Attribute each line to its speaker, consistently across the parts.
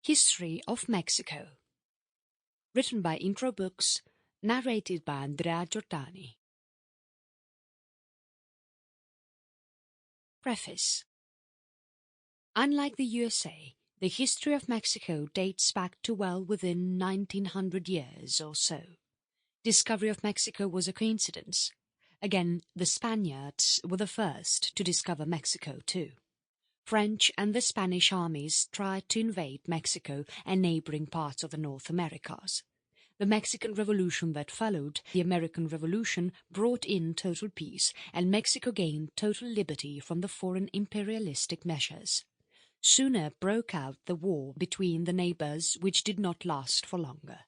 Speaker 1: History of Mexico. Written by Introbooks, narrated by Andrea Giordani. Preface. Unlike the USA, the history of Mexico dates back to well within 1900 years or so. Discovery of Mexico was a coincidence. Again, the Spaniards were the first to discover Mexico too. French and the Spanish armies tried to invade Mexico and neighboring parts of the North Americas. The Mexican Revolution that followed the American Revolution brought in total peace, and Mexico gained total liberty from the foreign imperialistic measures. Sooner broke out the war between the neighbors, which did not last for longer.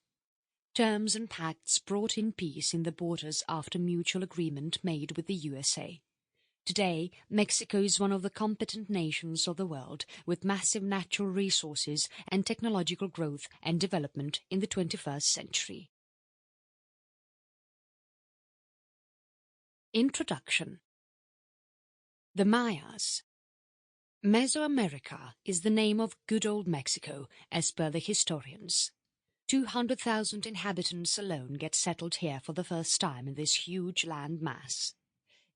Speaker 1: Terms and pacts brought in peace in the borders after mutual agreement made with the USA. Today, Mexico is one of the competent nations of the world, with massive natural resources and technological growth and development in the 21st century. Introduction. The Mayas. Mesoamerica is the name of good old Mexico, as per the historians. 200,000 inhabitants alone get settled here for the first time in this huge land mass.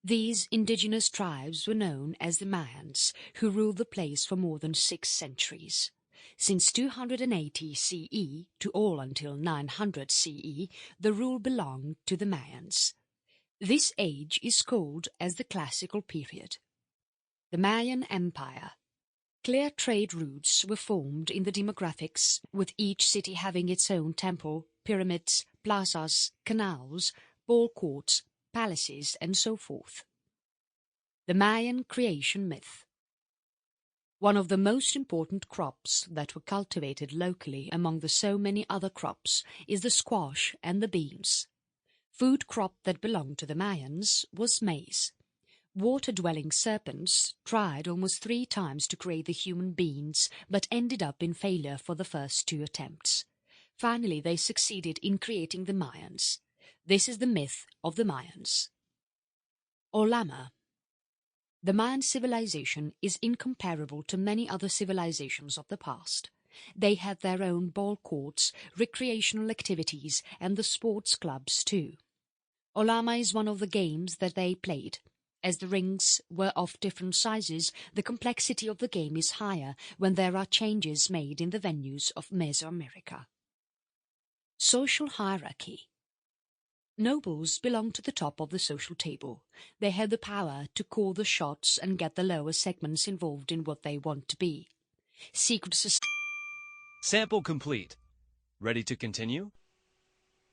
Speaker 1: These indigenous tribes were known as the Mayans, who ruled the place for more than 6 centuries. Since 280 CE to all until 900 CE, the rule belonged to the Mayans. This age is called as the Classical period. The Mayan Empire. Clear trade routes were formed in the demographics, with each city having its own temple, pyramids, plazas, canals, ball courts, palaces, and so forth. The Mayan creation myth. One of the most important crops that were cultivated locally among the so many other crops is the squash and the beans. Food crop that belonged to the Mayans was maize. Water-dwelling serpents tried almost 3 times to create the human beings, but ended up in failure for the first 2 attempts. Finally, they succeeded in creating the Mayans. This is the myth of the Mayans. Olama. The Mayan civilization is incomparable to many other civilizations of the past. They had their own ball courts, recreational activities, and the sports clubs too. Olama is one of the games that they played. As the rings were of different sizes, the complexity of the game is higher when there are changes made in the venues of Mesoamerica. Social hierarchy. Nobles belonged to the top of the social table. They had the power to call the shots and get the lower segments involved in what they want to be. Secret society.
Speaker 2: Sample complete. Ready to continue?